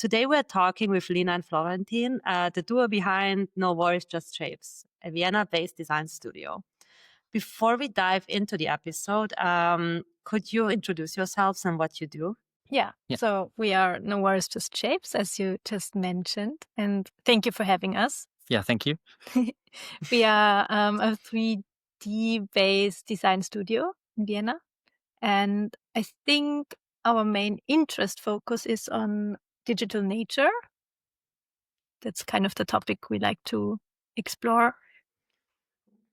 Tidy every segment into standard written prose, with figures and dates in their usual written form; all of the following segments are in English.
Today we're talking with Lina and Florentin, the duo behind No Worries, Just Shapes, a Vienna-based design studio. Before we dive into the episode, could you introduce yourselves and what you do? Yeah. So we are No Worries, Just Shapes, as you just mentioned. And thank you for having us. Yeah, thank you. We are a 3D-based design studio in Vienna. And I think our main interest focus is on digital nature. That's kind of the topic we like to explore.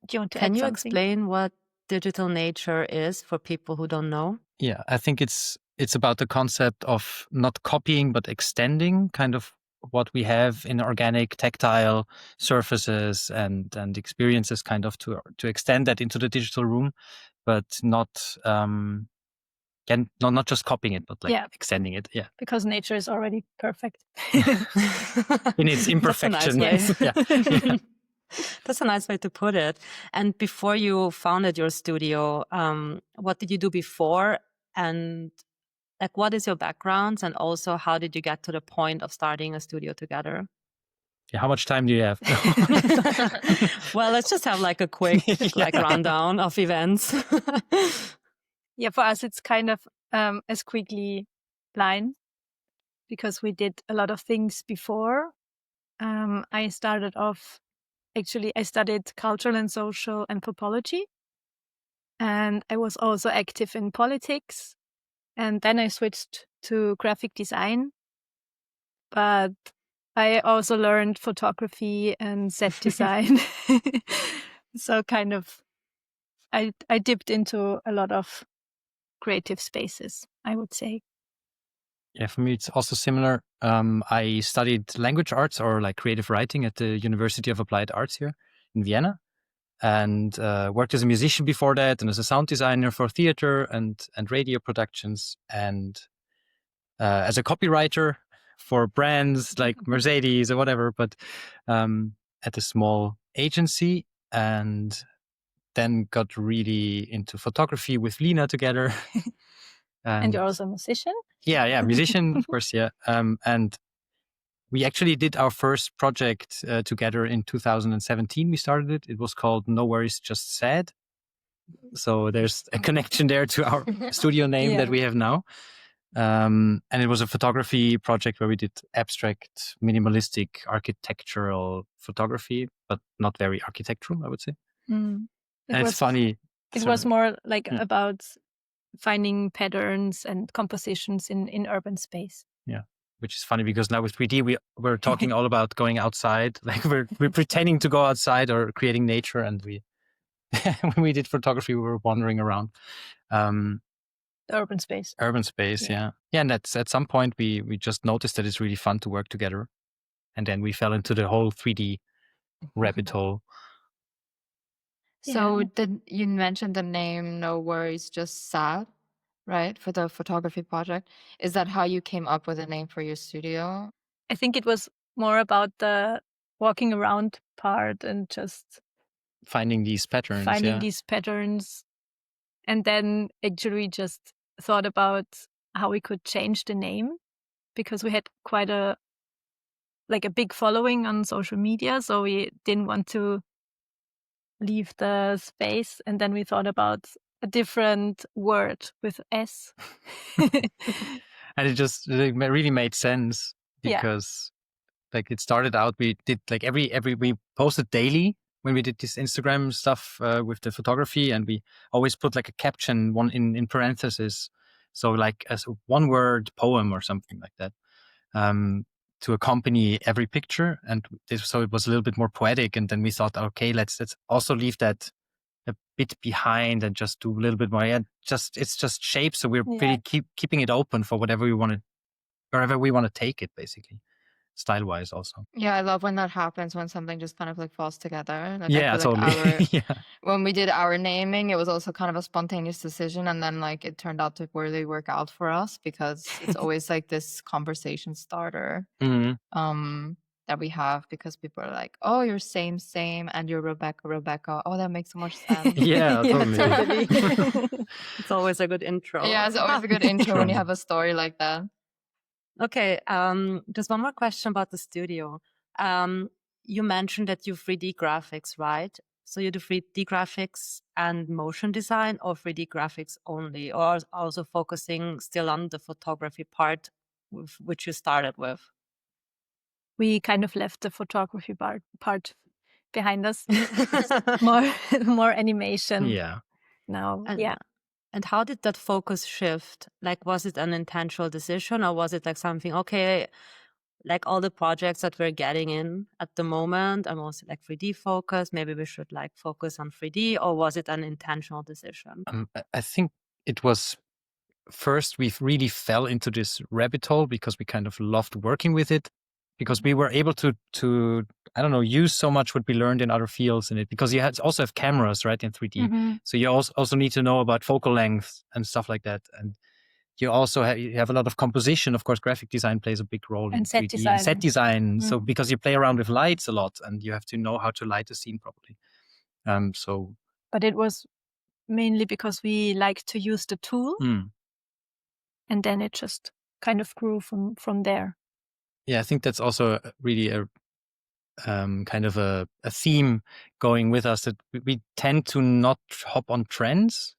Do you want to Can add you something? explain what digital nature is for people who don't know? Yeah, I think it's about the concept of not copying but extending kind of what we have in organic tactile surfaces and experiences, kind of to extend that into the digital room, but not not just copying it, but extending it. Yeah, because nature is already perfect in its imperfection. That's a nice way. Yeah. That's a nice way to put it. And before you founded your studio, what did you do before? And what is your background? And also, how did you get to the point of starting a studio together? Yeah, how much time do you have? Well, let's just have a quick rundown of events. Yeah, for us, it's kind of a squiggly line because we did a lot of things before. I studied cultural and social anthropology, and I was also active in politics. And then I switched to graphic design, but I also learned photography and set design. So kind of, I dipped into a lot of creative spaces, I would say. Yeah, for me, it's also similar. I studied language arts or creative writing at the University of Applied Arts here in Vienna, and worked as a musician before that and as a sound designer for theater and radio productions, and as a copywriter for brands like Mercedes or whatever, but at a small agency, and then got really into photography with Lina together. And you're also a musician? Yeah, musician, of course, yeah. And we actually did our first project together in 2017. We started it. It was called No Worries, Just Sad. So there's a connection there to our studio name that we have now. And it was a photography project where we did abstract, minimalistic, architectural photography, but not very architectural, I would say. And it's funny. It was more about finding patterns and compositions in urban space. Yeah, which is funny because now with 3D we're talking all about going outside. We're pretending to go outside or creating nature, and when we did photography we were wandering around. Urban space. Yeah. And at some point we just noticed that it's really fun to work together, and then we fell into the whole 3D rabbit hole. So you mentioned the name No Worries, Just Sad, right? For the photography project. Is that how you came up with a name for your studio? I think it was more about the walking around part and just finding these patterns. And then actually just thought about how we could change the name, because we had quite a big following on social media. So we didn't want to leave the space. And then we thought about a different word with S. And it just really made sense because it started out, we did we posted daily when we did this Instagram stuff with the photography, and we always put a caption in parentheses. So as a one word poem or something like that, to accompany every picture. And so it was a little bit more poetic. And then we thought, okay, let's also leave that a bit behind and just do a little bit more. It's just shapes. So we're really keeping it open for wherever we want to take it, basically, style-wise also. Yeah, I love when that happens, when something just kind of falls together. Totally. When we did our naming, it was also kind of a spontaneous decision, and then it turned out to really work out for us, because it's always this conversation starter that we have, because people are like, oh, you're same, and you're Rebecca. Oh, that makes so much sense. Yeah, totally. It's always a good intro. Yeah, it's always a good intro when you have a story like that. Okay, just one more question about the studio. You mentioned that you 3D graphics, right? So you do 3D graphics and motion design, or 3D graphics only, or also focusing still on the photography part, which you started with? We kind of left the photography part behind us. more animation. Yeah. Now, And, yeah. And how did that focus shift? Like, was it an intentional decision, or was it like something, okay, like all the projects that we're getting in at the moment are mostly like 3D focused, maybe we should like focus on 3D, or was it an intentional decision? I think it was first we really fell into this rabbit hole because we kind of loved working with it, because we were able to I don't know, use so much what we learned in other fields in it, because you also have cameras, right, in 3D. Mm-hmm. So you also need to know about focal length and stuff like that. And you also you have a lot of composition. Of course, graphic design plays a big role in 3D. Design. And set design. Mm. So because you play around with lights a lot and you have to know how to light a scene properly. But it was mainly because we like to use the tool. And then it just kind of grew from there. Yeah, I think that's also really a kind of a theme going with us, that we tend to not hop on trends.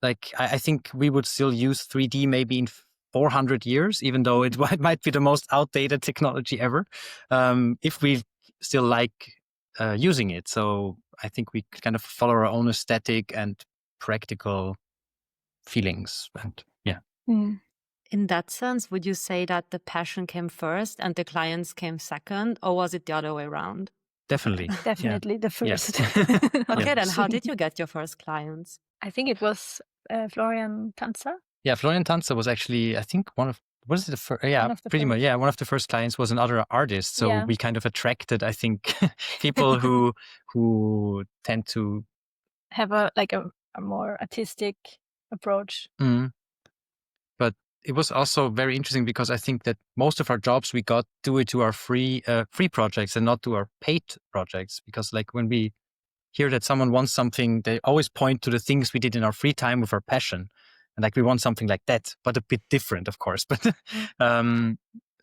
Like I think we would still use 3D maybe in 400 years, even though it might be the most outdated technology ever, if we still like using it. So I think we kind of follow our own aesthetic and practical feelings. And yeah. In that sense, would you say that the passion came first and the clients came second, or was it the other way around? Definitely the first. Okay, then how did you get your first clients? I think it was Florian Tanzer. Yeah, Florian Tanzer was actually, I think, one of the first? Yeah, pretty much. Yeah, one of the first clients was another artist. So we kind of attracted, I think, people who tend to have a more artistic approach. But it was also very interesting because I think that most of our jobs we got do it to our free projects and not to our paid projects. Because like when we hear that someone wants something, they always point to the things we did in our free time with our passion. And like we want something like that, but a bit different, of course. But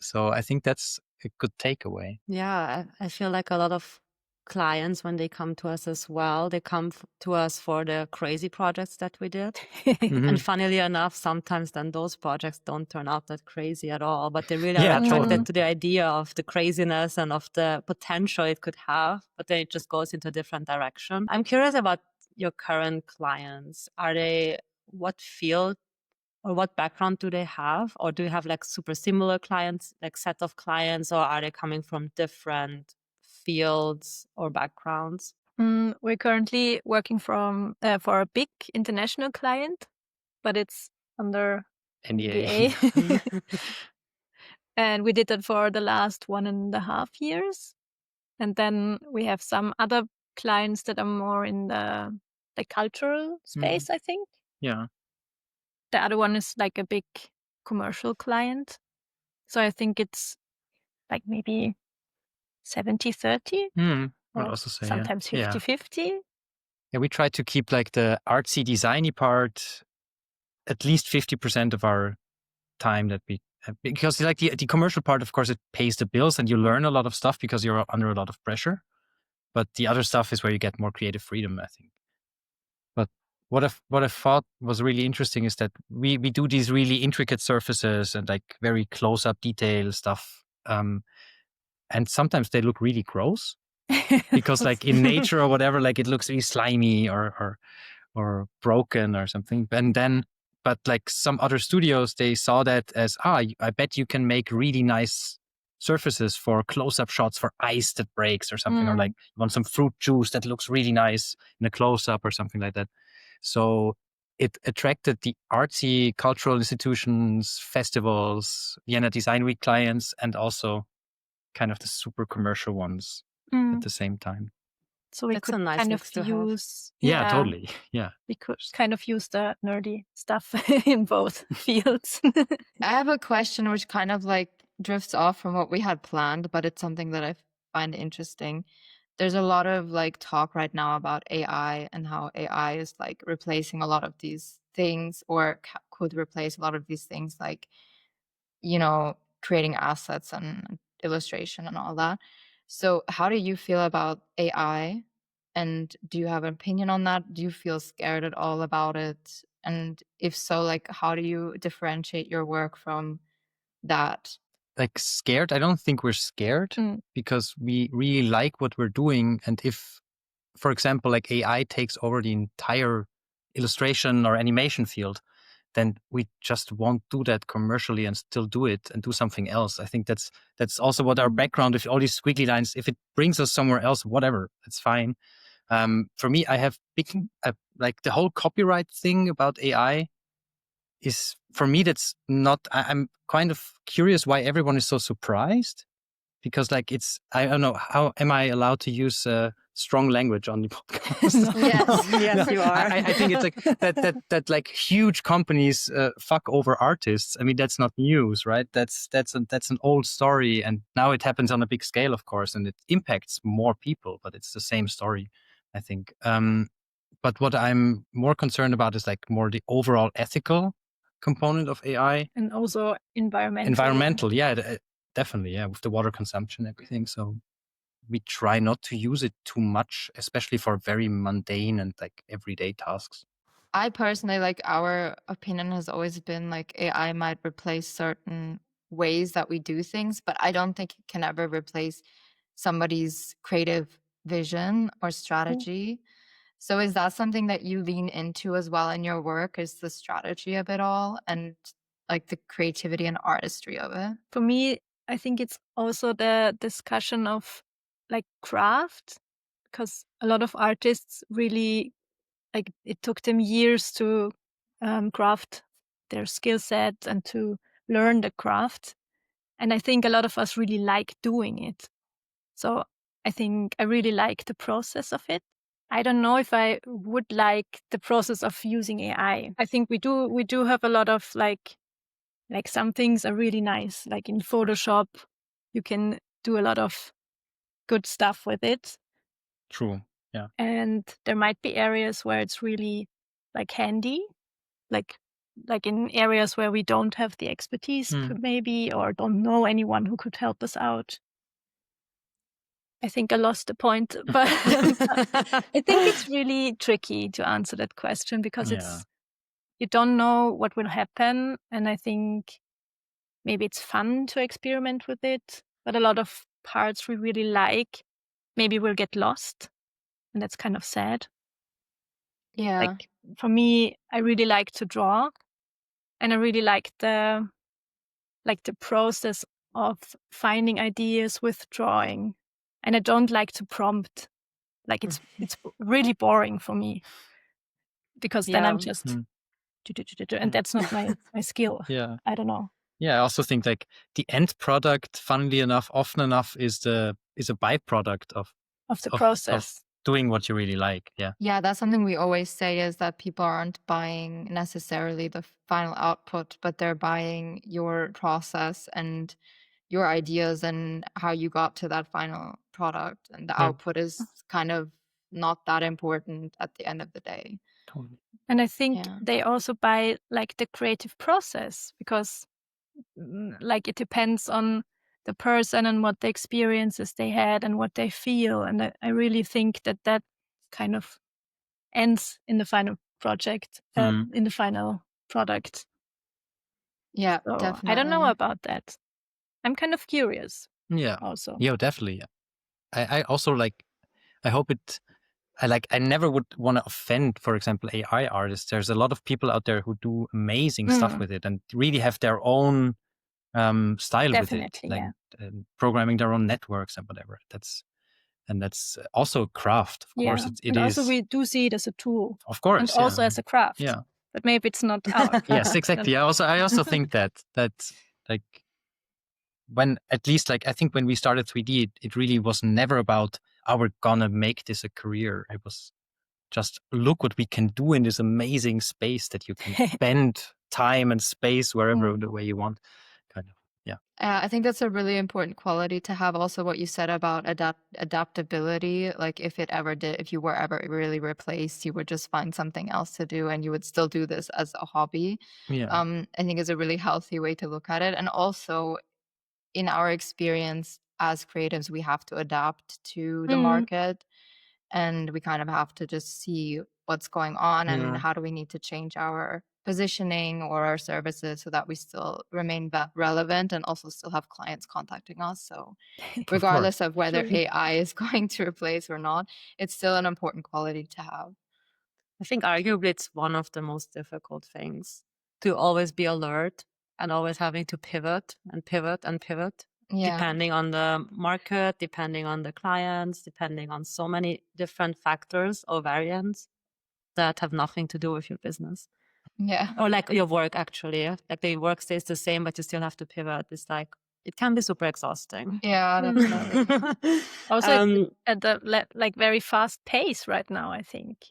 so I think that's a good takeaway. Yeah, I feel like a lot of clients, when they come to us as well, they come to us for the crazy projects that we did. And funnily enough, sometimes then those projects don't turn out that crazy at all, but they really are attracted to the idea of the craziness and of the potential it could have, but then it just goes into a different direction. I'm curious about your current clients. What field or what background do they have? Or do you have like super similar clients, like set of clients, or are they coming from different fields or backgrounds? We're currently working for a big international client, but it's under NDA. And we did that for the last 1.5 years. And then we have some other clients that are more in the cultural space, I think. Yeah. The other one is like a big commercial client. So I think it's like maybe 70-30. I'd also say sometimes 50-50. Yeah, we try to keep like the artsy designy part at least 50% of our time that we have, because like the commercial part, of course, it pays the bills and you learn a lot of stuff because you're under a lot of pressure. But the other stuff is where you get more creative freedom, I think. But what I thought was really interesting is that we do these really intricate surfaces and like very close up detail stuff. And sometimes they look really gross because like in nature or whatever, like it looks really slimy or broken or something. And then, but like some other studios, they saw that as, I bet you can make really nice surfaces for close-up shots for ice that breaks or something, or like you want some fruit juice that looks really nice in a close-up or something like that. So it attracted the artsy cultural institutions, festivals, Vienna Design Week clients, and also kind of the super commercial ones at the same time. So we could nice kind of use. Yeah, totally. Yeah. We could kind of use the nerdy stuff in both fields. I have a question which kind of like drifts off from what we had planned, but it's something that I find interesting. There's a lot of like talk right now about AI and how AI is like replacing a lot of these things, or could replace a lot of these things like creating assets and illustration and all that. So how do you feel about AI? And do you have an opinion on that? Do you feel scared at all about it? And if so, like, how do you differentiate your work from that? Like scared? I don't think we're scared because we really like what we're doing. And if, for example, like AI takes over the entire illustration or animation field, then we just won't do that commercially and still do it and do something else. I think that's also what our background, if all these squiggly lines, if it brings us somewhere else, whatever, it's fine. For me, I have like the whole copyright thing about AI is, for me, that's not, I'm kind of curious why everyone is so surprised, because like I don't know, how am I allowed to use strong language on the podcast? Yes, you are. I think it's like that like huge companies fuck over artists. I mean, that's not news, right? That's an old story, and now it happens on a big scale, of course, and it impacts more people, but it's the same story, I think. But what I'm more concerned about is like more the overall ethical component of AI, and also environmental. Yeah, definitely. Yeah, with the water consumption, everything. So we try not to use it too much, especially for very mundane and like everyday tasks. I personally, like, our opinion has always been like AI might replace certain ways that we do things, but I don't think it can ever replace somebody's creative vision or strategy. So is that something that you lean into as well in your work, is the strategy of it all and like the creativity and artistry of it? For me, I think it's also the discussion of like craft, because a lot of artists really, like, it took them years to craft their skill set and to learn the craft. And I think a lot of us really like doing it. So I think I really like the process of it. I don't know if I would like the process of using AI. I think we do have a lot of like some things are really nice. Like in Photoshop, you can do a lot of good stuff with it. True. Yeah. And there might be areas where it's really like handy, like in areas where we don't have the expertise maybe, or don't know anyone who could help us out. I think I lost the point, but I think it's really tricky to answer that question because you don't know what will happen. And I think maybe it's fun to experiment with it, but a lot of parts we really like maybe will get lost. And that's kind of sad. Yeah. Like for me, I really like to draw, and I really like the process of finding ideas with drawing. And I don't like to prompt. Like it's really boring for me, because then I'm just and that's not my skill. Yeah. I don't know. Yeah, I also think like the end product, funnily enough, often enough, is a byproduct of the process. Of doing what you really like. Yeah. Yeah, that's something we always say, is that people aren't buying necessarily the final output, but they're buying your process and your ideas and how you got to that final product. And the output is kind of not that important at the end of the day. Totally. And I think they also buy like the creative process, because like it depends on the person and what the experiences they had and what they feel. And I really think that kind of ends in the final project, in the final product. Yeah, so definitely. I don't know about that. I'm kind of curious. Yeah. Also. Yeah, definitely. Yeah. I also like, I hope it, I never would want to offend, for example, AI artists. There's a lot of people out there who do amazing stuff with it and really have their own style Definitely, with it, like programming their own networks and whatever. That's also a craft, of course. It is. Also, we do see it as a tool, of course, and also as a craft. Yeah, but maybe it's not our. Yes, exactly. I also think that like, when, at least like, I think when we started 3D, it really was never about, we're gonna make this a career. It was just, look what we can do in this amazing space that you can bend time and space wherever the way you want, kind of. I think that's a really important quality to have. Also, what you said about adaptability. Like, if you were ever really replaced, you would just find something else to do, and you would still do this as a hobby. Yeah. I think is a really healthy way to look at it. And also, in our experience as creatives, we have to adapt to the market, and we kind of have to just see what's going on and how do we need to change our positioning or our services so that we still remain relevant and also still have clients contacting us. So regardless of whether AI is going to replace or not, it's still an important quality to have. I think arguably it's one of the most difficult things, to always be alert and always having to pivot and pivot and pivot, depending on the market, depending on the clients, depending on so many different factors or variants that have nothing to do with your business. Yeah. Or like your work, actually. Like the work stays the same, but you still have to pivot. It's like, it can be super exhausting. Yeah, definitely. Also, at the very fast pace right now, I think.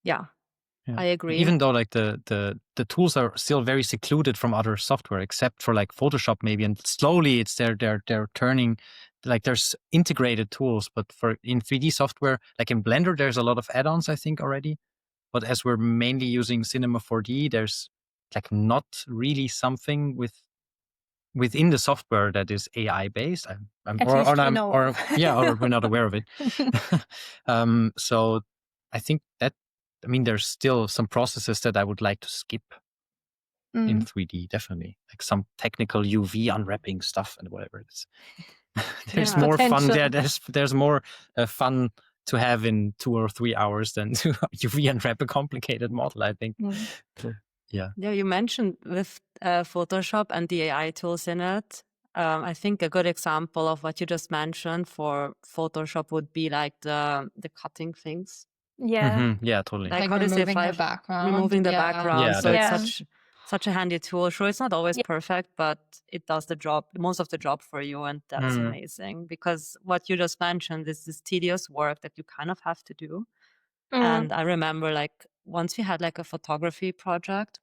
Yeah. I agree. Even though like the tools are still very secluded from other software, except for like Photoshop maybe, and slowly it's they're turning, like there's integrated tools, but in 3D software, like in Blender, there's a lot of add-ons I think already. But as we're mainly using Cinema 4D, there's like not really something within the software that is AI based. Or we're not aware of it. So I think that, I mean, there's still some processes that I would like to skip in 3D, definitely. Like some technical UV unwrapping stuff and whatever it is. There's more fun. Yeah, there's more fun to have in 2 or 3 hours than to UV unwrap a complicated model, I think. Yeah, you mentioned with Photoshop and the AI tools in it. I think a good example of what you just mentioned for Photoshop would be like the cutting things. Yeah. Yeah, totally. Like removing the background. Removing the background. Yeah, so it's such a handy tool. Sure, it's not always perfect, but it does the job, most of the job for you, and that's amazing. Because what you just mentioned is this tedious work that you kind of have to do. And I remember like once we had like a photography project,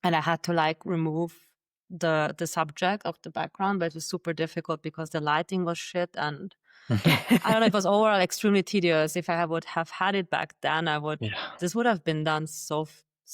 and I had to like remove the subject of the background, but it was super difficult because the lighting was shit, and I don't know, it was overall extremely tedious. If I would have had it back then, this would have been done so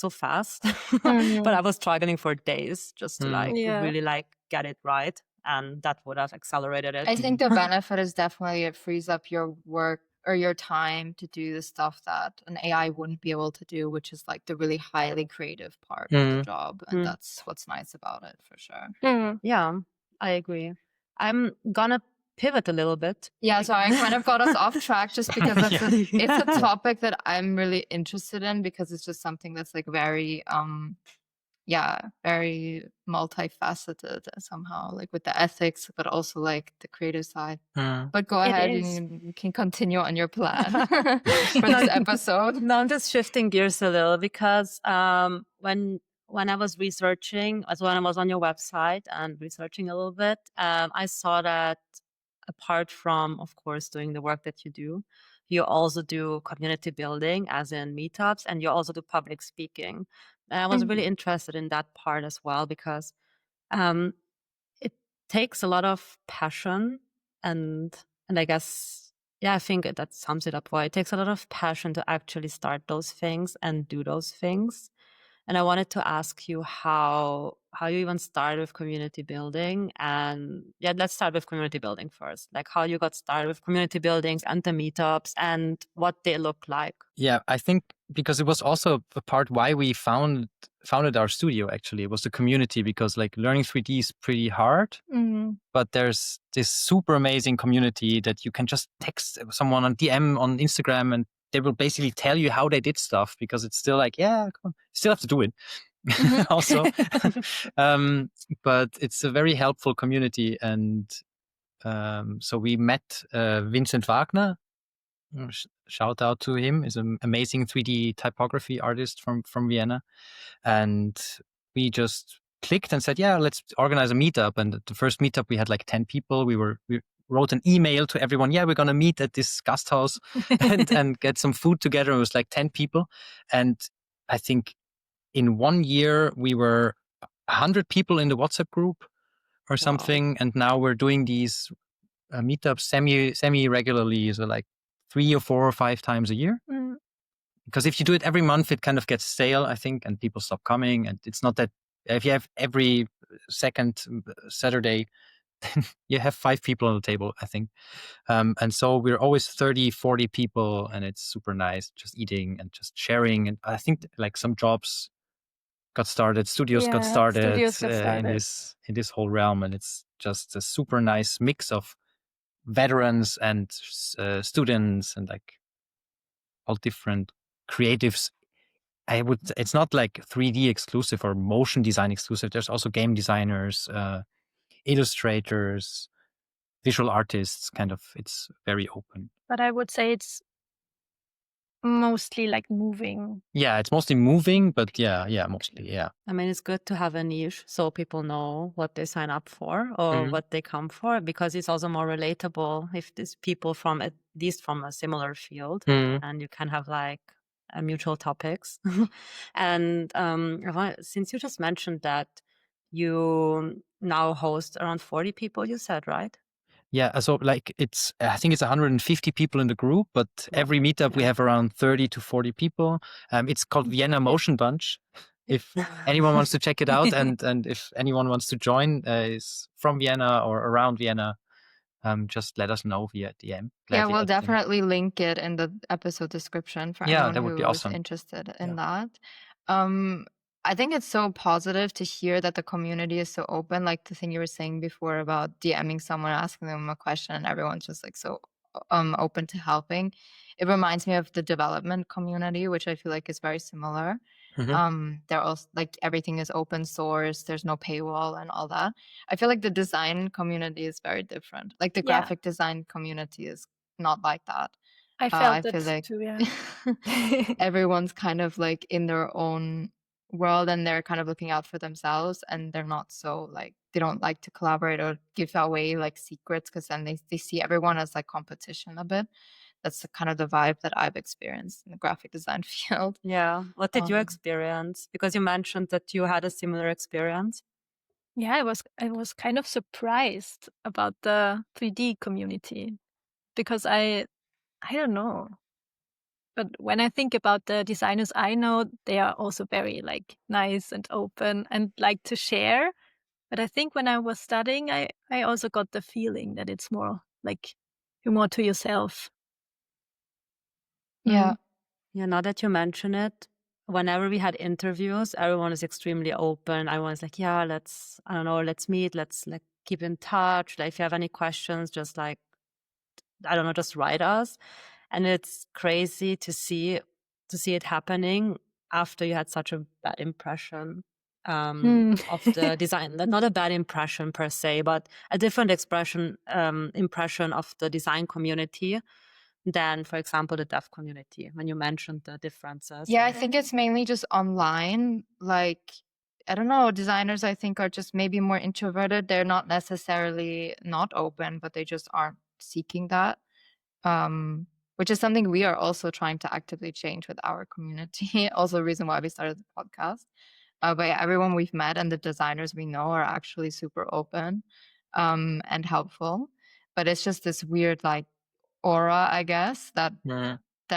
fast. But I was struggling for days just to really like get it right, and that would have accelerated it. I think the benefit is definitely it frees up your work or your time to do the stuff that an AI wouldn't be able to do, which is like the really highly creative part of the job. And that's what's nice about it, for sure. Yeah, I agree. I'm gonna pivot a little bit. Yeah, so I kind of got us off track just because it's a topic that I'm really interested in, because it's just something that's like very very multifaceted somehow, like with the ethics, but also like the creative side. But go ahead, you can continue on your plan for this episode. No, I'm just shifting gears a little, because when I was researching, as when I was on your website and researching a little bit, I saw that apart from, of course, doing the work that you do, you also do community building, as in meetups, and you also do public speaking. And I was really interested in that part as well, because it takes a lot of passion, and I guess, I think that sums it up well. It takes a lot of passion to actually start those things and do those things. And I wanted to ask you how you even started with community building. And let's start with community building first. Like how you got started with community buildings and the meetups and what they look like. Yeah, I think because it was also a part why we founded our studio, actually. It was the community, because like learning 3D is pretty hard, but there's this super amazing community that you can just text someone on DM on Instagram, and they will basically tell you how they did stuff, because it's still like, come on, you still have to do it. Also. But it's a very helpful community. And so we met Vincent Wagner. Shout out to him. He's an amazing 3D typography artist from Vienna. And we just clicked and said, let's organize a meetup. And the first meetup, we had like 10 people. We wrote an email to everyone. We're going to meet at this Gasthaus and get some food together. It was like 10 people. And I think in 1 year, we were 100 people in the WhatsApp group, or something. And now we're doing these meetups semi regularly, so like 3 or 4 or 5 times a year. Because if you do it every month, it kind of gets stale, I think, and people stop coming. And it's not that if you have every second Saturday, then you have 5 people on the table, I think. And so we're always 30, 40 people, and it's super nice, just eating and just sharing. And I think like some jobs got started, studios got started, in this whole realm, and it's just a super nice mix of veterans and students and like all different creatives. It's not like 3D exclusive or motion design exclusive. There's also game designers, illustrators, visual artists, kind of. It's very open. But I would say it's mostly like moving. Yeah, it's mostly moving, but yeah, mostly, yeah. I mean, it's good to have a niche so people know what they sign up for or what they come for, because it's also more relatable if there's people from at least from a similar field, and you can have like mutual topics. And since you just mentioned that you now host around 40 people, you said, right? Yeah, so like I think it's 150 people in the group, but every meetup we have around 30 to 40 people. It's called Vienna Motion Bunch. If anyone wants to check it out, and if anyone wants to join, is from Vienna or around Vienna, just let us know via DM. Gladly, we'll definitely link it in the episode description for anyone that would be awesome. Who's interested in that. I think it's so positive to hear that the community is so open. Like the thing you were saying before about DMing someone, asking them a question, and everyone's just like so open to helping. It reminds me of the development community, which I feel like is very similar. They're also like everything is open source. There's no paywall and all that. I feel like the design community is very different. Like the graphic design community is not like that. I felt that like too. Yeah, everyone's kind of like in their own world, and they're kind of looking out for themselves, and they're not so like they don't like to collaborate or give away like secrets, because then they see everyone as like competition a bit. That's kind of the vibe that I've experienced in the graphic design field. Yeah. What did you experience? Because you mentioned that you had a similar experience. Yeah, I was kind of surprised about the 3D community, because I don't know. But when I think about the designers I know, they are also very like nice and open and like to share. But I think when I was studying, I also got the feeling that it's more like you're more to yourself. Yeah. Yeah, now that you mention it, whenever we had interviews, everyone is extremely open. Everyone's like, yeah, let's meet, let's like keep in touch. Like if you have any questions, just like, I don't know, just write us. And it's crazy to see it happening after you had such a bad impression of the design. Not a bad impression per se, but a different impression of the design community than, for example, the deaf community, when you mentioned the differences. Yeah, I think it's mainly just online. Like, I don't know, designers I think are just maybe more introverted. They're not necessarily not open, but they just aren't seeking that, which is something we are also trying to actively change with our community. Also a reason why we started the podcast. But yeah, everyone we've met and the designers we know are actually super open and helpful. But it's just this weird like aura, I guess, that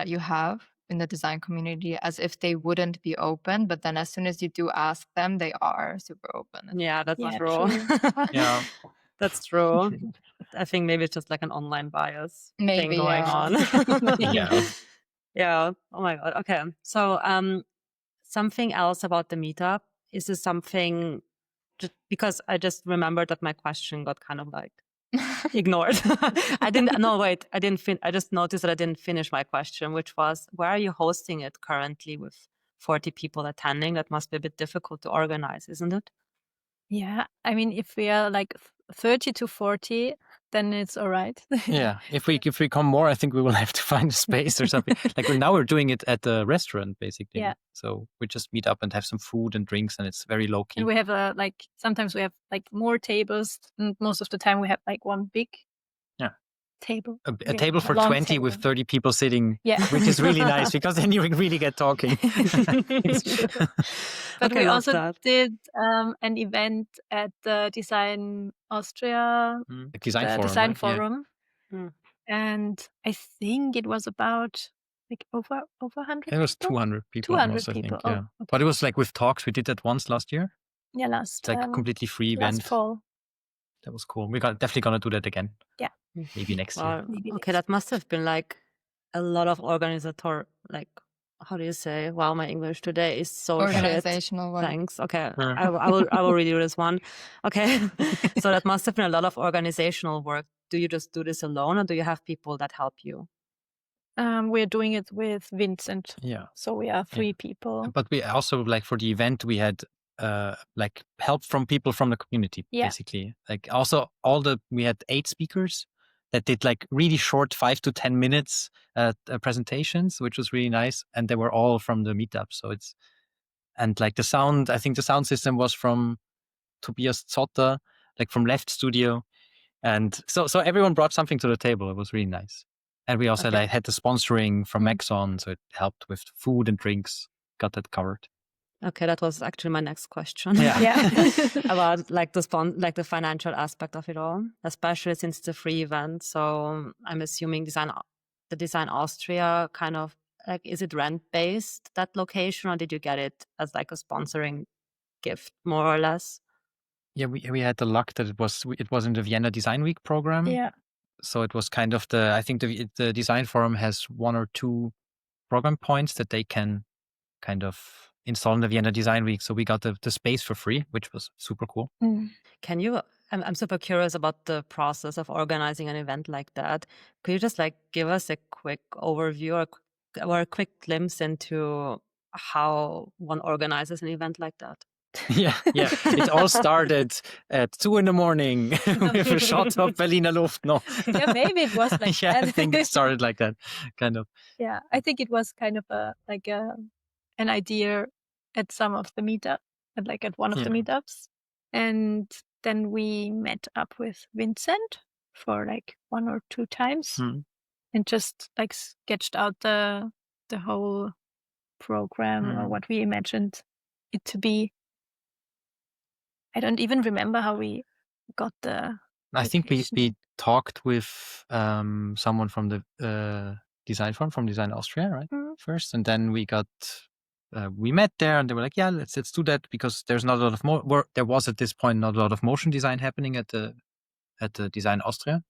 you have in the design community, as if they wouldn't be open, but then as soon as you do ask them, they are super open. Yeah, that's true. Yeah, that's true. I think maybe it's just like an online bias thing going on. Yeah. Oh my God. Okay. So something else about the meetup, is this something, just because I just remembered that my question got kind of like ignored. I just noticed that I didn't finish my question, which was, where are you hosting it currently with 40 people attending? That must be a bit difficult to organize, isn't it? Yeah, I mean, if we are like 30 to 40, then it's all right. Yeah, if we come more, I think we will have to find a space or something. Like now we're doing it at the restaurant, basically. Yeah. So we just meet up and have some food and drinks, and it's very low key. And we have sometimes we have like more tables, and most of the time we have like one big table. A table for long 20 table. with 30 people sitting, Yeah. which is really nice because then you really get talking. But Okay, we love also that. did an event at the Design Austria, Design the forum, Design right? Forum. Yeah. And I think it was about like over 100 It was people? 200 people 200 almost, I people. think, yeah. Oh, okay. But it was like with talks. We did that once last year. Yeah, It's like a completely free event. last fall. That was cool. We're definitely going to do that again. Yeah. Maybe next year. Okay, that must have been like a lot of like, how do you say? Wow, my English today is so Organizational shit. work. Thanks. Okay, I will redo this one. Okay, so that must have been a lot of organizational work. Do you just do this alone, or do you have people that help you? We're doing it with Vincent. Yeah. So we are 3 people. But we also, like, for the event, we had like help from people from the community, basically. Like also we had 8 speakers that did like really short 5 to 10 minutes presentations, which was really nice. And they were all from the meetup. So and like the sound, I think the sound system was from Tobias Zotter, like from Left Studio. And so everyone brought something to the table. It was really nice. And we also like had the sponsoring from Maxon, so it helped with food and drinks. Got that covered. Okay, that was actually my next question. Yeah. About like the financial aspect of it all, especially since it's a free event. So I'm assuming the Design Austria kind of like, is it rent based, that location, or did you get it as like a sponsoring gift more or less? Yeah, we had the luck that it was in the Vienna Design Week program. Yeah. So it was kind of I think the Design Forum has 1 or 2 program points that they can kind of install in the Vienna Design Week. So we got the space for free, which was super cool. Can you, I'm super curious about the process of organizing an event like that. Could you just like give us a quick overview or a quick glimpse into how one organizes an event like that? Yeah. It all started at 2 a.m. with a shot of Berliner Luft. No. Yeah, maybe it was like that. I think it started like that, kind of. Yeah, I think it was kind of an idea at some of the meetup, at one of the meetups, and then we met up with Vincent for like 1 or 2 times, and just like sketched out the whole program or what we imagined it to be. I don't even remember how we got the. I think we talked with someone from the Design Forum, from Design Austria, right? First, and then we met there, and they were like, "Yeah, let's do that," because there's not a lot of there was at this point not a lot of motion design happening at the Design Austria,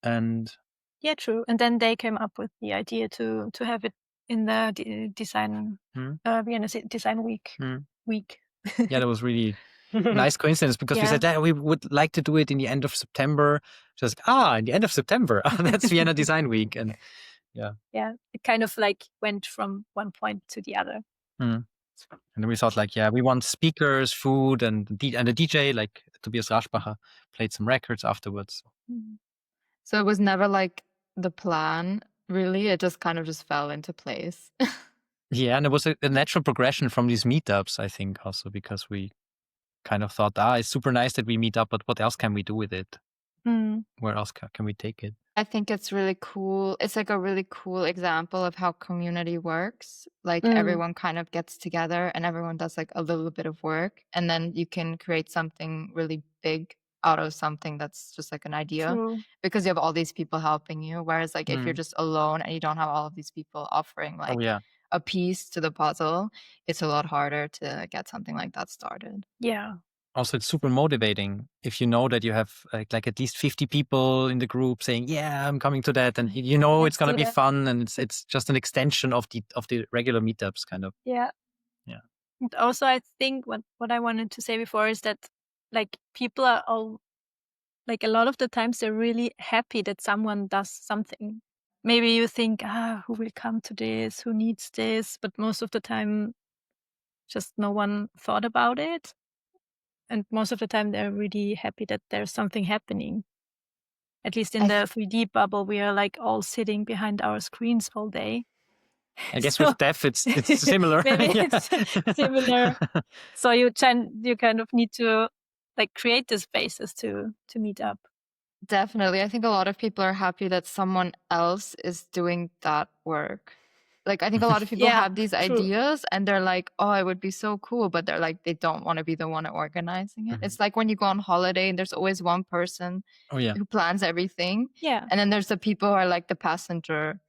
and yeah, true. And then they came up with the idea to have it in the Design Vienna Design Week. Yeah, that was really nice coincidence, because we said that we would like to do it in the end of September. Just in the end of September, that's Vienna Design Week, and it kind of like went from one point to the other. And then we thought like, we want speakers, food, and the DJ, like Tobias Raschbacher, played some records afterwards. So it was never like the plan, really. It just kind of just fell into place. Yeah, and it was a natural progression from these meetups, I think, also because we kind of thought, it's super nice that we meet up, but what else can we do with it? Where else can we take it? I think it's really cool. It's like a really cool example of how community works. Like everyone kind of gets together and everyone does like a little bit of work, and then you can create something really big out of something that's just like an idea. True. Because you have all these people helping you. Whereas like if you're just alone and you don't have all of these people offering like a piece to the puzzle, it's a lot harder to get something like that started. Yeah. Also, it's super motivating if you know that you have like at least 50 people in the group saying, "Yeah, I'm coming to that," and it's going to be fun, and it's just an extension of the regular meetups, kind of. Yeah. And also, I think what I wanted to say before is that like people are all like, a lot of the times they're really happy that someone does something. Maybe you think, who will come to this? Who needs this? But most of the time, just no one thought about it. And most of the time, they're really happy that there's something happening. At least in the 3D bubble, we are like all sitting behind our screens all day. I guess with deaf, it's similar. Maybe it's similar. So you kind of need to like create the spaces to meet up. Definitely. I think a lot of people are happy that someone else is doing that work. Like, I think a lot of people have these ideas and they're like, oh, it would be so cool. But they're like, they don't want to be the one organizing it. It's like when you go on holiday and there's always one person who plans everything. Yeah. And then there's the people who are like the passenger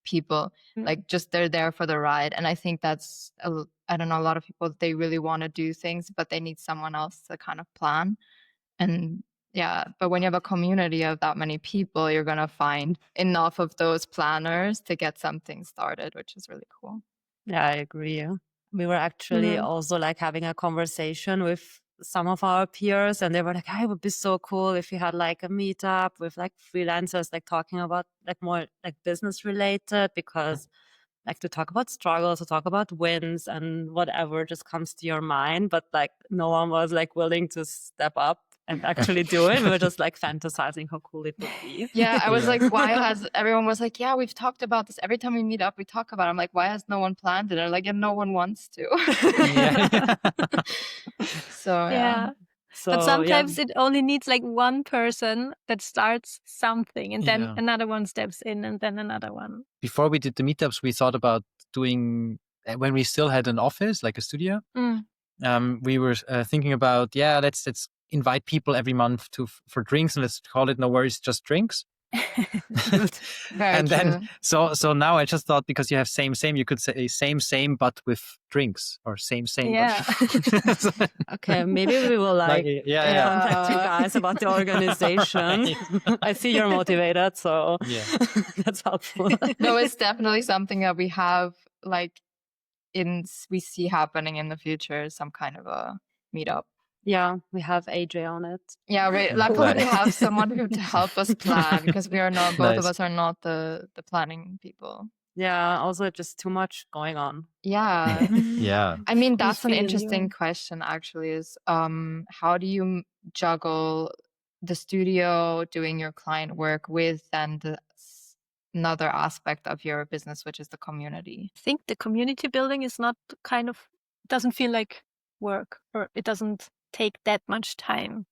people, like just they're there for the ride. And I think that's, I don't know, a lot of people, they really want to do things, but they need someone else to kind of plan. And yeah, but when you have a community of that many people, you're going to find enough of those planners to get something started, which is really cool. Yeah, I agree. We were actually also like having a conversation with some of our peers, and they were like, "Oh, it would be so cool if we had like a meetup with like freelancers, like talking about like more like business related, because like to talk about struggles, to talk about wins and whatever just comes to your mind." But like no one was like willing to step up and actually do it. We were just like fantasizing how cool it would be. Yeah, I was like, why has everyone was like, yeah, we've talked about this. Every time we meet up, we talk about it. I'm like, why has no one planned it? And like, yeah, no one wants to. So yeah. But sometimes it only needs like one person that starts something, and then another one steps in, and then another one. Before we did the meetups, we thought about doing, when we still had an office, like a studio, we were thinking about, let's invite people every month for drinks, and let's call it No Worries, Just Drinks. Very true. Then so now I just thought, because you have same, you could say same but with drinks, or same but okay, maybe we will contact you guys about the organization. I see you're motivated, so that's helpful. No, it's definitely something that we have like we see happening in the future, some kind of a meetup. Yeah, we have AJ on it. Yeah, luckily we have someone who to help us plan, because we are not, both of us are not the planning people. Yeah, also just too much going on. Yeah. Yeah. I mean, that's an interesting question actually, is how do you juggle the studio, doing your client work with, and another aspect of your business, which is the community? I think the community building is not doesn't feel like work, or it doesn't take that much time.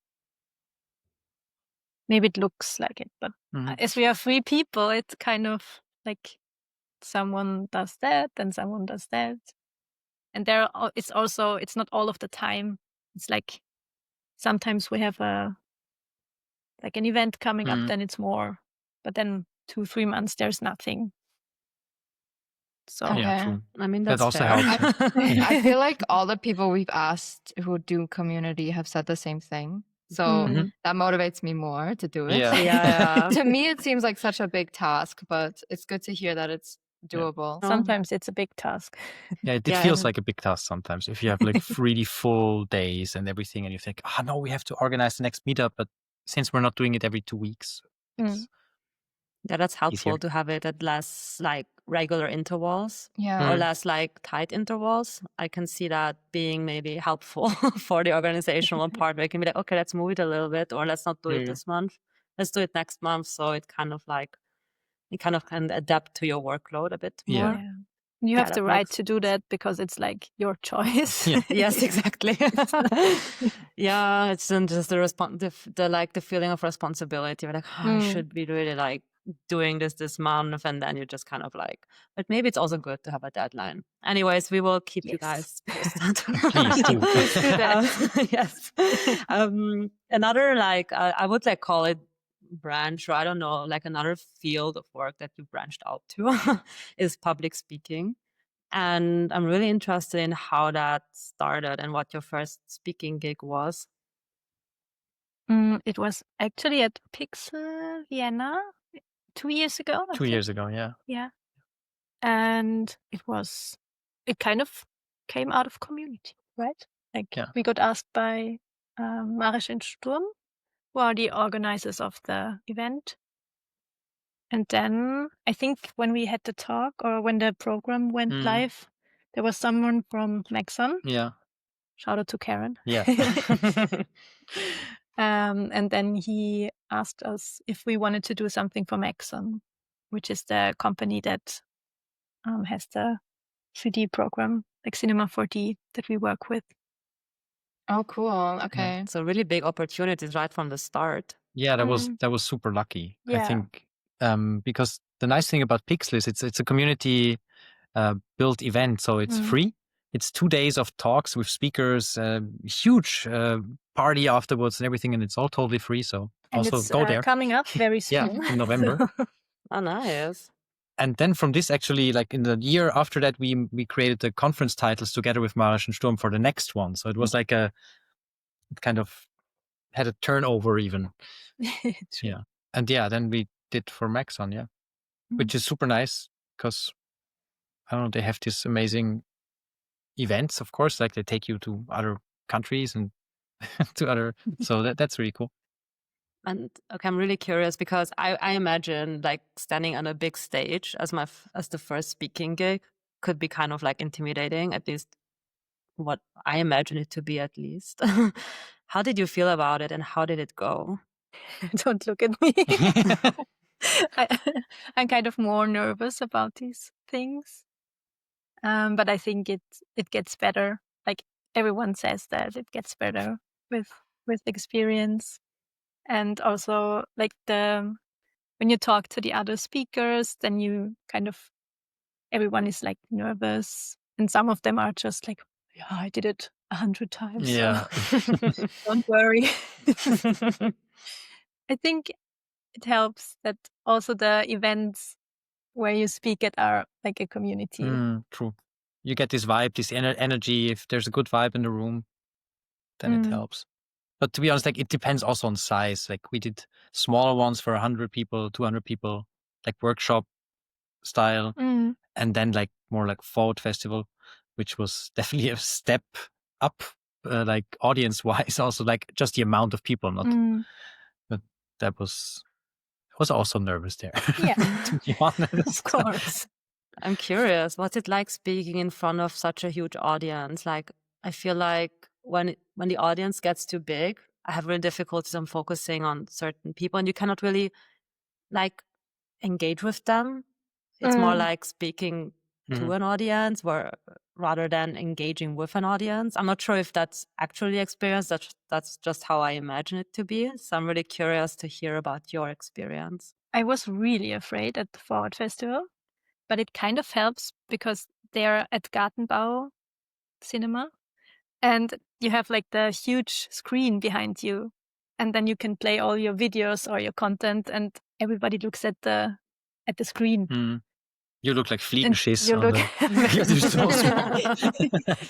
Maybe it looks like it, but as we are 3 people, it's kind of like someone does that and someone does that. And it's not all of the time. It's like sometimes we have an event coming up, then it's more, but then 2-3 months there's nothing. So true. I mean, that's that also fair. helps. I feel like all the people we've asked who do community have said the same thing. So that motivates me more to do it. Yeah. To me, it seems like such a big task, but it's good to hear that it's doable. Sometimes it's a big task. Yeah, it feels like a big task sometimes if you have like really full days and everything, and you think, no, we have to organize the next meetup. But since we're not doing it every 2 weeks, yeah, that's helpful easier to have it at less like regular intervals, Yeah. or less like tight intervals. I can see that being maybe helpful for the organizational part, where you can be like, okay, let's move it a little bit, or let's not do it this month. Let's do it next month. So it kind of can adapt to your workload a bit more. Yeah. You have the right to do that because it's like your choice. Yes, exactly. Yeah, it's just the feeling of responsibility. We're like, I should be really like doing this month, and then you just kind of like, but maybe it's also good to have a deadline. Anyways, we will keep you guys posted. Please do. Yes. Another like I would like call it branch, or I don't know, like another field of work that you branched out to is public speaking. And I'm really interested in how that started and what your first speaking gig was. It was actually at Pixel Vienna 2 years ago. 2 years ago, yeah. Yeah. And it kind of came out of community, right? Like we got asked by Marisch and Sturm, who are the organizers of the event. And then I think when we had the talk, or when the program went live, there was someone from Maxon. Yeah. Shout out to Karen. Yeah. And then he asked us if we wanted to do something for Maxon, which is the company that has the 3D program, like Cinema 4D, that we work with. Oh, cool. Okay. So really big opportunities right from the start. Yeah, that was super lucky. I Yeah. think because the nice thing about Pixel is it's a community built event, so it's free. It's 2 days of talks with speakers, huge party afterwards and everything, and it's all totally free. So And also it's go there. coming up very soon. Yeah, in November. Oh, nice. And then from this, actually, like in the year after that, we created the conference titles together with Marisch and Sturm for the next one. So it was like it kind of had a turnover even. Yeah. And yeah, then we did for Maxon, yeah. Which is super nice because, I don't know, they have these amazing events, of course, like they take you to other countries and to other, so that's really cool. And okay, I'm really curious because I imagine like standing on a big stage as the first speaking gig could be kind of like intimidating, at least what I imagine it to be at least. How did you feel about it and how did it go? Don't look at me. I'm kind of more nervous about these things. But I think it gets better. Like everyone says that it gets better with experience. And also like when you talk to the other speakers, then you kind of, everyone is like nervous. And some of them are just like, yeah, I did it 100 times. Yeah. So don't worry. I think it helps that also the events where you speak at are like a community. True. You get this vibe, this energy. If there's a good vibe in the room, then it helps. But to be honest, like it depends also on size. Like we did smaller ones for 100 people, 200 people, like workshop style, and then like more like Forward Festival, which was definitely a step up, like audience wise, also like just the amount of people, not. But that was, I was also nervous there. Yeah, to be honest. of course. I'm curious, what's it like speaking in front of such a huge audience? Like, I feel like when the audience gets too big, I have real difficulties on focusing on certain people, and you cannot really like engage with them. It's more like speaking to an audience rather than engaging with an audience. I'm not sure if that's actually experienced. That's just how I imagine it to be. So I'm really curious to hear about your experience. I was really afraid at the Forward Festival, but it kind of helps because they're at Gartenbau Cinema and you have like the huge screen behind you and then you can play all your videos or your content and everybody looks at the screen. You look like Fliegenschiss. You look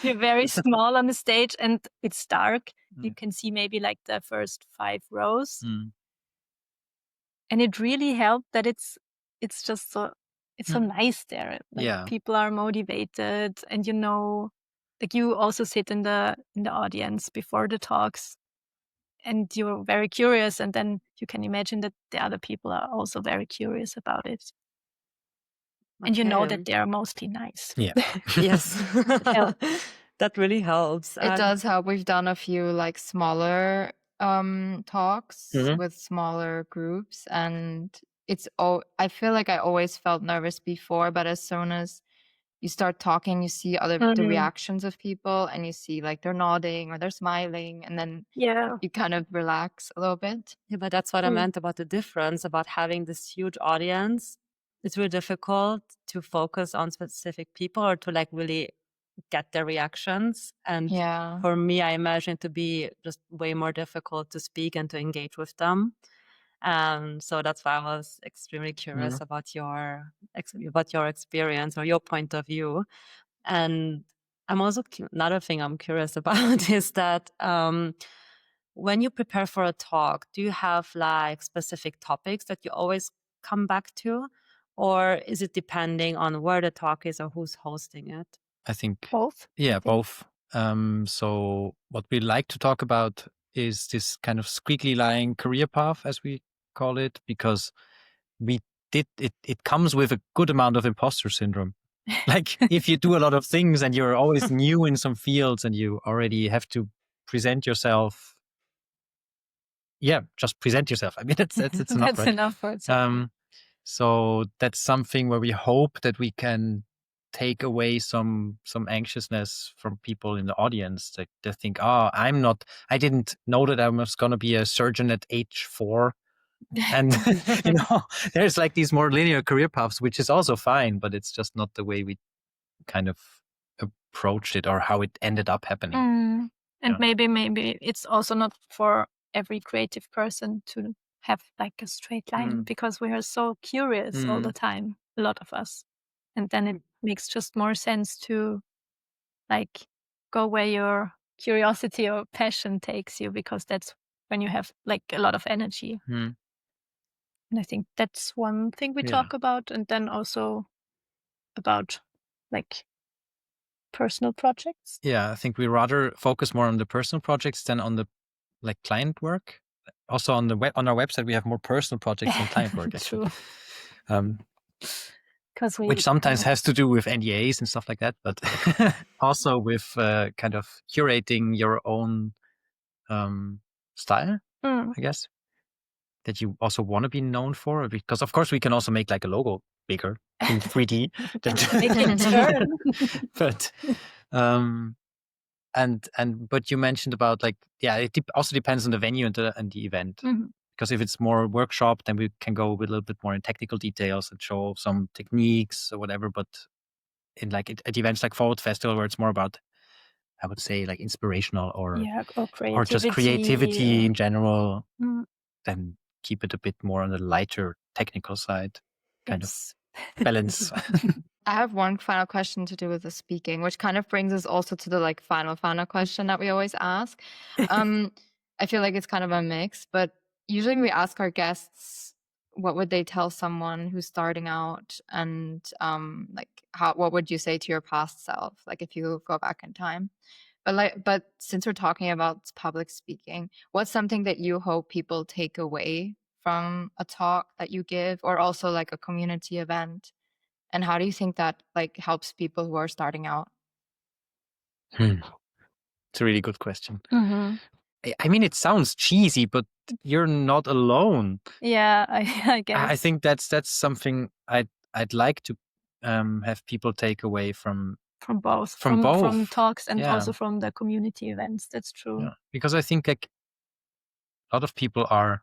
you're very small on the stage and it's dark. You can see maybe like the first 5 rows. And it really helped that it's just so nice there. Like people are motivated and like you also sit in the audience before the talks and you're very curious and then you can imagine that the other people are also very curious about it. Okay. And you know that they are mostly nice. Yeah. Yes. That really helps. It does help. We've done a few like smaller talks with smaller groups and I feel like I always felt nervous before, but as soon as you start talking, you see the reactions of people and you see like they're nodding or they're smiling and then you kind of relax a little bit. Yeah, but that's what I meant about the difference, about having this huge audience. It's really difficult to focus on specific people or to like really get their reactions. And for me, I imagine it to be just way more difficult to speak and to engage with them. So that's why I was extremely curious about your experience or your point of view. And I'm also another thing I'm curious about is that when you prepare for a talk, do you have like specific topics that you always come back to, or is it depending on where the talk is or who's hosting it? I think both. Yeah, both. So what we like to talk about is this kind of squiggly line career path, as we call it, because it comes with a good amount of imposter syndrome. Like if you do a lot of things and you're always new in some fields and you already have to present yourself. Yeah, just present yourself. I mean, it's enough, That's right? enough for itself. So that's something where we hope that we can take away some anxiousness from people in the audience. Like they think, oh, I didn't know that I was going to be a surgeon at age 4. And, there's like these more linear career paths, which is also fine, but it's just not the way we kind of approached it or how it ended up happening. And maybe it's also not for every creative person to have like a straight line, because we are so curious all the time, a lot of us. And then it makes just more sense to like go where your curiosity or passion takes you, because that's when you have like a lot of energy. And I think that's one thing we talk about. And then also about like personal projects. Yeah, I think we rather focus more on the personal projects than on the like client work. Also on our website, we have more personal projects than client work. True. Which sometimes has to do with NDAs and stuff like that, but also with kind of curating your own style, I guess, that you also want to be known for. Because of course we can also make like a logo bigger in 3D. Make it turn. But but you mentioned about like, it also depends on the venue and the event. Because if it's more workshop, then we can go with a little bit more in technical details and show some techniques or whatever. But in like at events like Forward Festival, where it's more about, I would say, like inspirational or just creativity in general, then keep it a bit more on the lighter technical side, kind of balance. I have one final question to do with the speaking, which kind of brings us also to the like final question that we always ask. I feel like it's kind of a mix, but usually we ask our guests, what would they tell someone who's starting out, and what would you say to your past self, like if you go back in time? But since we're talking about public speaking, what's something that you hope people take away from a talk that you give, or also like a community event? And how do you think that like helps people who are starting out? It's a really good question. I mean, it sounds cheesy, but you're not alone. Yeah, I guess. I think that's something I'd like to have people take away from both. From talks and also from the community events. That's true. Yeah. Because I think like a lot of people are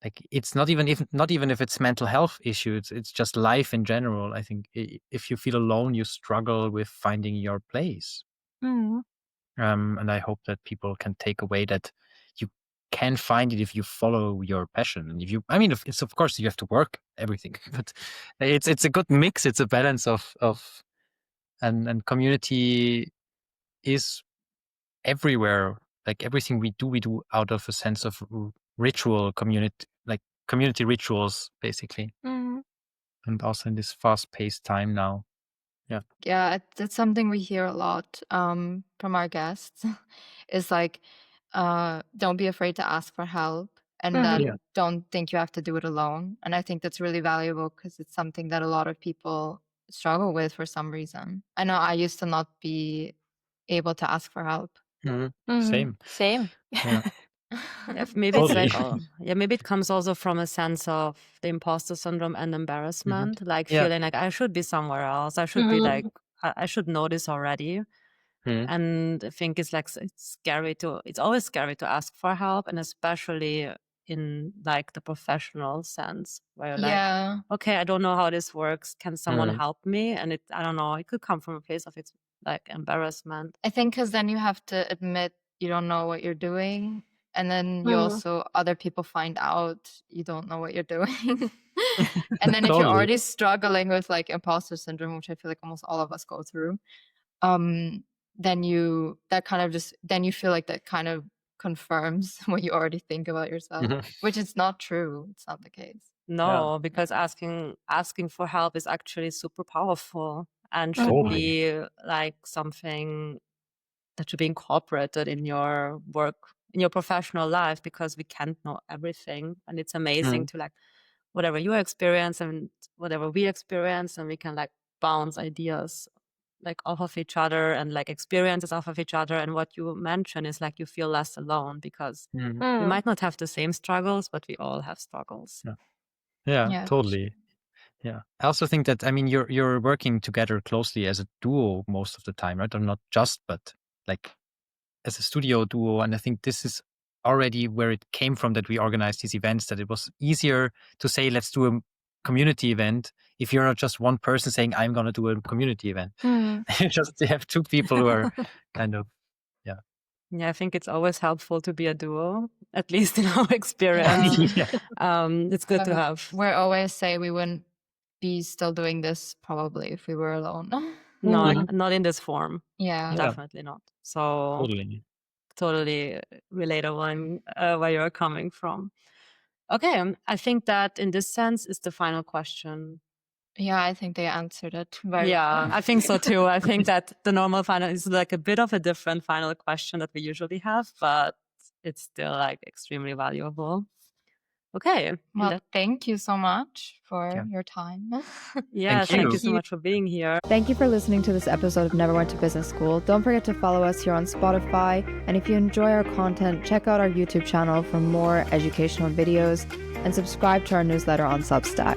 like, it's not even if it's mental health issues, it's just life in general. I think if you feel alone, you struggle with finding your place. And I hope that people can take away that you can find it if you follow your passion. And it's of course you have to work everything, but it's a good mix. It's a balance of and community is everywhere. Like everything we do out of a sense of ritual, community rituals, basically. And also in this fast-paced time now. Yeah, that's something we hear a lot from our guests. Is like, don't be afraid to ask for help, and then don't think you have to do it alone. And I think that's really valuable, because it's something that a lot of people struggle with for some reason. I know I used to not be able to ask for help. Same. Yeah. Maybe it's like, maybe it comes also from a sense of the imposter syndrome and embarrassment, like feeling like I should be somewhere else. I should be like, I should know this already. And I think it's like, it's always scary to ask for help, and especially in like the professional sense, where you're like, okay, I don't know how this works. Can someone help me? And I don't know, it could come from a place of it's like embarrassment. I think because then you have to admit you don't know what you're doing. And then you also, other people find out you don't know what you're doing. And then if you're already struggling with like imposter syndrome, which I feel like almost all of us go through, then you feel like that kind of confirms what you already think about yourself, which is not true. It's not the case. No, because asking for help is actually super powerful and should be like something that should be incorporated in your work, in your professional life, because we can't know everything. And it's amazing to like whatever you experience and whatever we experience, and we can like bounce ideas like off of each other and like experiences off of each other. And what you mentioned is like you feel less alone, because we might not have the same struggles, but we all have struggles. Yeah, totally. Yeah. I also think that, I mean, you're working together closely as a duo most of the time, right? Or not just, but like as a studio duo. And I think this is already where it came from, that we organized these events, that it was easier to say, let's do a community event if you're not just one person saying, I'm going to do a community event. You just have two people who are kind of, Yeah, I think it's always helpful to be a duo, at least in our experience. It's good to have. We always say we wouldn't be still doing this probably if we were alone. Not in this form. Yeah. Definitely not. So totally relatable where you're coming from. Okay, I think that in this sense is the final question. Yeah, I think they answered it very well. I think so too. I think that the normal final is like a bit of a different final question that we usually have, but it's still like extremely valuable. Okay. Well, thank you so much for your time. Thank you so much for being here. Thank you for listening to this episode of Never Went to Business School. Don't forget to follow us here on Spotify. And if you enjoy our content, check out our YouTube channel for more educational videos and subscribe to our newsletter on Substack.